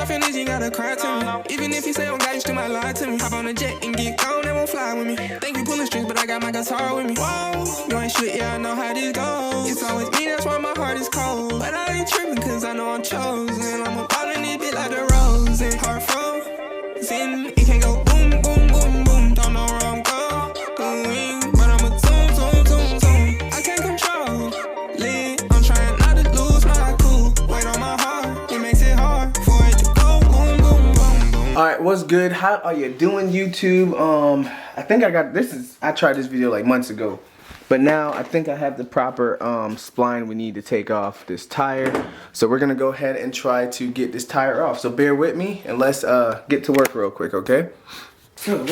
feelings, you gotta cry to me. Even if you say I'm God, you still might lie to me. Hop on a jet and get gone, they won't fly with me. Think you pulling strings, but I got my guitar with me. Whoa, you ain't shit, yeah, I know how this goes. It's always me, that's why my heart is cold. But I ain't tripping, cause I know I'm chosen. I'm a ball in this bitch like the rose. And heart frozen, it can go boom, boom, boom, boom. Don't know where I'm going, but I'm a zoom, zoom, zoom, zoom. I can't control it. I'm trying not to lose my cool. Weight on my heart, it makes it hard for it to go boom, boom, boom, boom. Alright, what's good? How are you doing, YouTube? I think I got I tried this video like months ago. But now I think I have the proper spline we need to take off this tire. So we're gonna go ahead and try to get this tire off. So bear with me and let's get to work real quick, okay? So,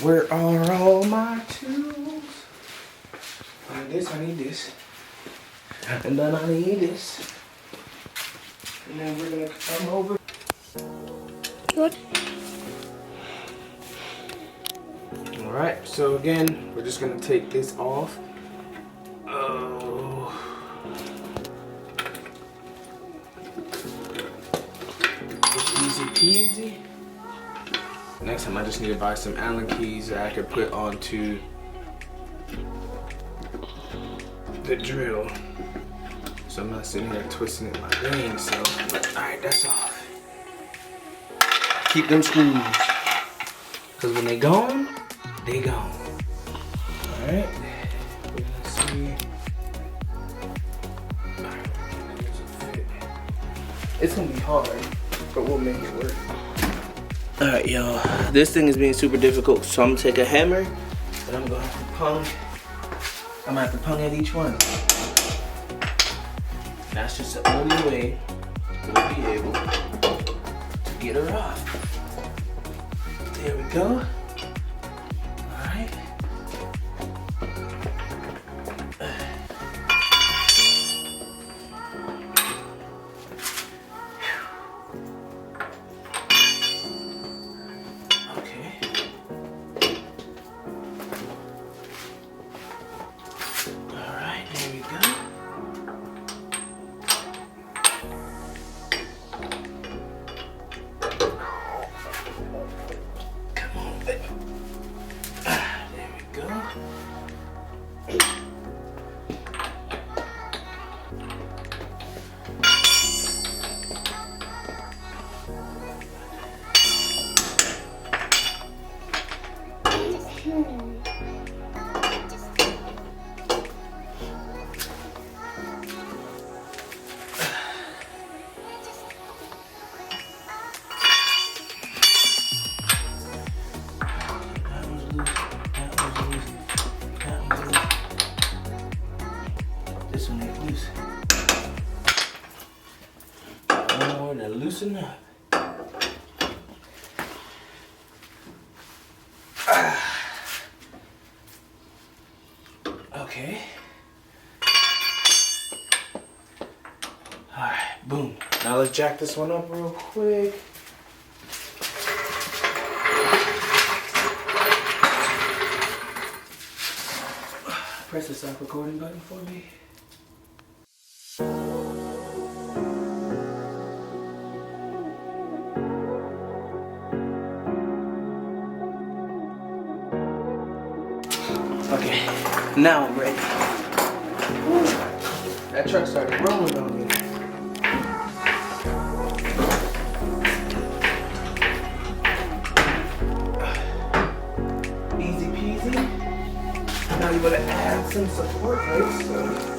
where are all my tools? I need this. And then I need this. And then we're gonna come over. What? Alright, so again, we're just gonna take this off. Oh. Easy peasy. Next time I just need to buy some Allen keys that I could put onto the drill. So I'm not sitting here twisting it in my vein, so alright, that's off. Keep them screws. Cause when they gone, they gone. Alright. We're gonna see. It's gonna be hard, but we'll make it work. Alright, y'all. This thing is being super difficult, so I'm gonna take a hammer and I'm gonna have to pung. I'm gonna have to pung at each one. That's just the only way we'll be able to get her off. There we go. Alright. Okay. Alright, there we go. This one ain't loose. One more to loosen up. Okay. Alright, boom. Now let's jack this one up real quick. Press the stop recording button for me. Okay, now I'm ready. Woo. That truck started rolling on me. Easy peasy. Now you gotta add some support, right? So.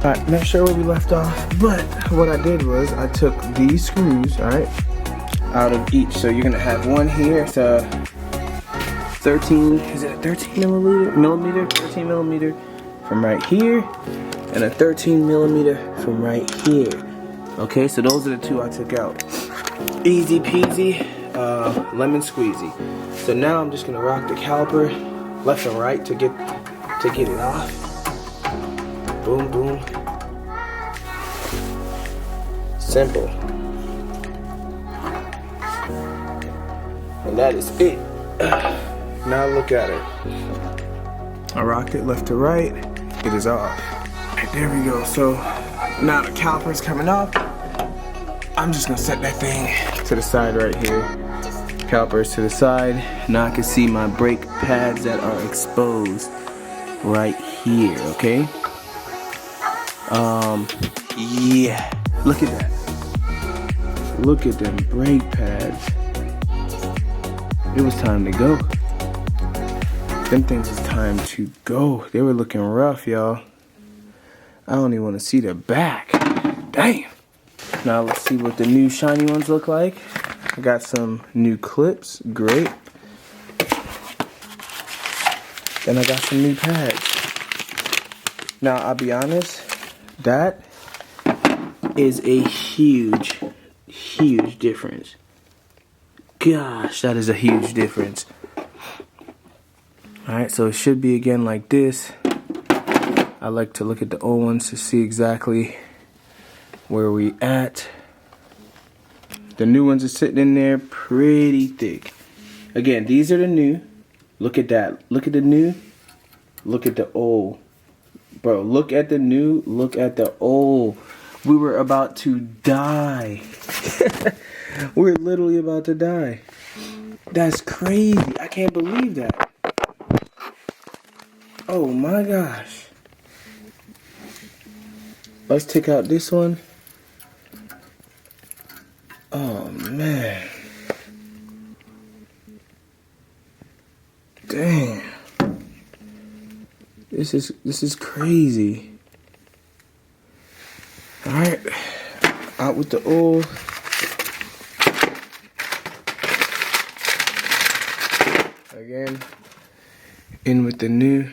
Alright, not sure where we left off, but what I did was I took these screws, alright, out of each. So you're gonna have one here, it's a 13, is it a 13 millimeter? 13 millimeter from right here, and a 13 millimeter from right here. Okay, so those are the two I took out. Easy peasy, lemon squeezy. So now I'm just gonna rock the caliper left and right to get it off. Boom, boom. Simple. And that is it. Now look at it. I rocked it left to right. It is off. Right, there we go. So now the caliper is coming off. I'm just gonna set that thing to the side right here. Calipers to the side. Now I can see my brake pads that are exposed right here, okay? Yeah. Look at that. Look at them brake pads. It was time to go. Them things was time to go. They were looking rough, y'all. I don't even want to see the back. Damn. Now let's see what the new shiny ones look like. I got some new clips. Great. Then I got some new pads. Now I'll be honest, that is a huge, huge difference. Gosh, that is a huge difference. Alright, so it should be again like this. I like to look at the old ones to see exactly where we at. The new ones are sitting in there pretty thick. Again, these are the new. Look at that. Look at the new. Look at the old. Bro, look at the new. Look at the old. We were about to die. We're literally about to die. That's crazy. I can't believe that. Oh my gosh. Let's take out this one. Oh man. Damn. This is crazy. Alright. Out with the old. Again. In with the new.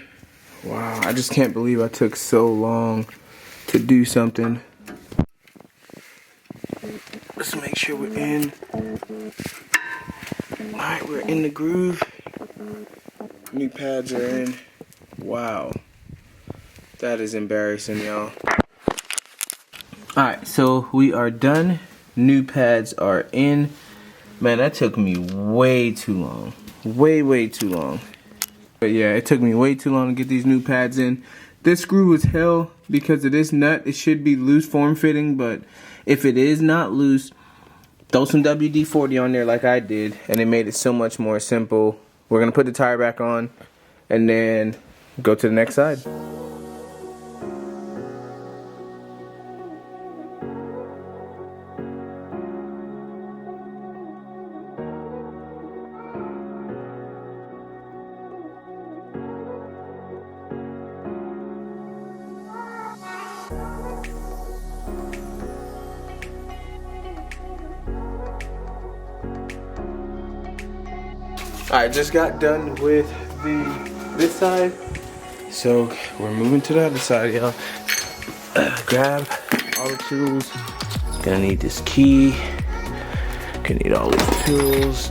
Wow, I just can't believe I took so long to do something. Let's make sure we're in. Alright, we're in the groove. New pads are in. Wow. That is embarrassing, y'all. Alright, so we are done. New pads are in. Man, that took me way too long. Way too long. But yeah, it took me way too long to get these new pads in. This screw was hell because of this nut. It should be loose form fitting, but if it is not loose, throw some WD-40 on there like I did, and it made it so much more simple. We're gonna put the tire back on and then go to the next side. I just got done with this side, so we're moving to the other side, y'all. Grab all the tools. Gonna need this key. Gonna need all these tools.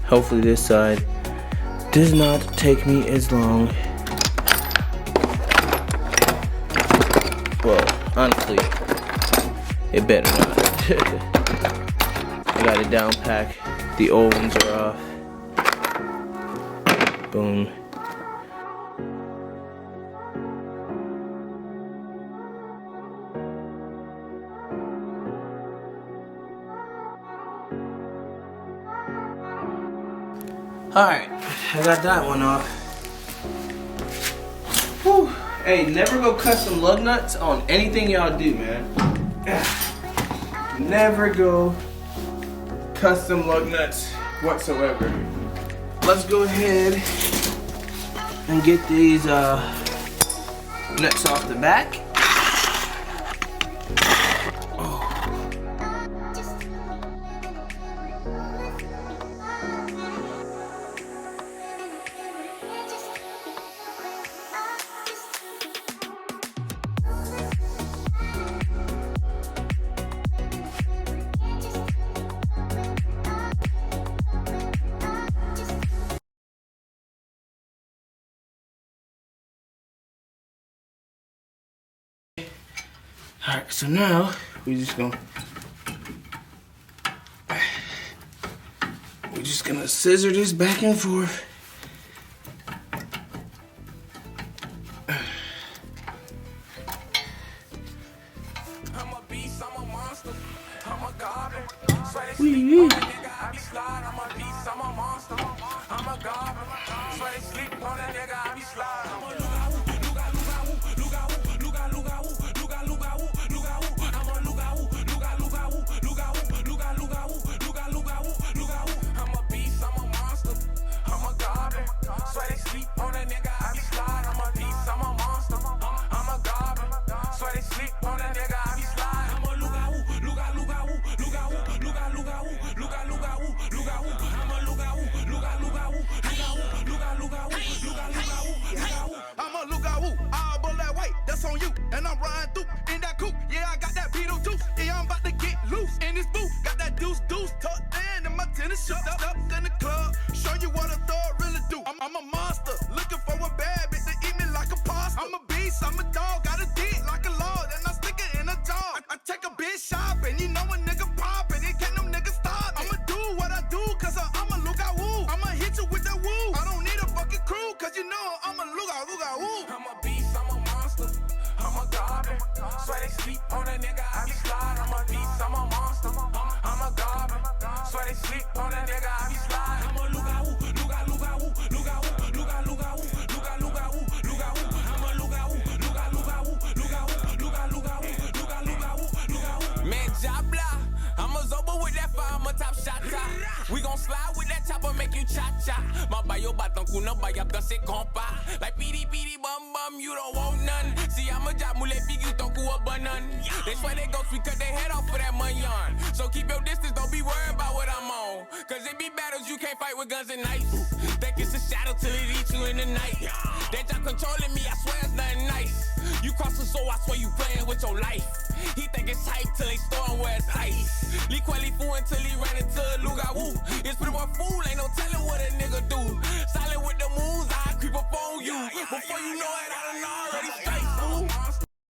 Hopefully this side does not take me as long. Well, honestly, it better not. I got it down pack. The old ones are off. Boom. Alright, I got that one off. Whew. Hey, never go custom lug nuts on anything y'all do, man. Never go custom lug nuts whatsoever. Let's go ahead and get these nuts off the back. Oh. Alright, so now we're just gonna scissor this back and forth. I'm a beast, I'm a monster, I'm a goblin. Swear they Wee sleep wee. on that nigga, I be slide. I'm a beast, I'm a monster, I'm a goblin. Swear they sleep on that nigga, I be slide. I'm a I'm a beast, I'm a monster, I'm a goblin. Swear they sleep on that nigga, I be slide. I'm a beast, I'm a monster, I'm a goblin. Swear they sleep on that nigga, I be slide. I'm a I'm a all but that weight, that's on you. And I'm riding through in that coupe. Yeah, I got that Beetle too. Yeah, I'm about to get loose in this booth. Got that deuce tucked in my tennis shoes. Up in the club, show you what a thug really do. I'm a monster, looking for a bad bitch to eat me like a pasta. I'm a beast, I'm a dog, got a dick like a lord, and I stick it in a jar. I take a bitch shopping, you know a nigga popping, and can't no nigga stop it. I'ma do what I do, cause I'm a look out woo. I'ma hit you with that woo. I don't need a fucking crew, cause you know I'm a look out woo. I'm a beast, I'm a monster, I'm a goblin. Swear they sleep on that nigga, I be slide. I'm a beast, I'm a monster, I'm a goblin. Swear they sleep on that nigga, I be slide. I'm a look out woo. Man, Jabla, I'm a Zoba with that fire, I'm a top shot. We gon' slide with that chopper, make you cha-cha. Ma bayo batang kuna bayap ka se kompa. Like pidi bum, you don't want none. See, I'm a job mule big, you don't go a banan. They swear they ghost, we cut their head off for that money on. So keep your distance, don't be worried about what I'm on. Cause it be battles, you can't fight with guns and knives. Think it's a shadow till it eats you in the night. That job controlling me, I swear it's nothing nice. You cross the soul, I swear you playing with your life. He think it's hype till they storm where it's ice. Lee Quelly fool until he ran into a Luga Woo. It's pretty much fool, ain't no telling what a nigga do. Silent with the moves, I creep up on you. Before you know it,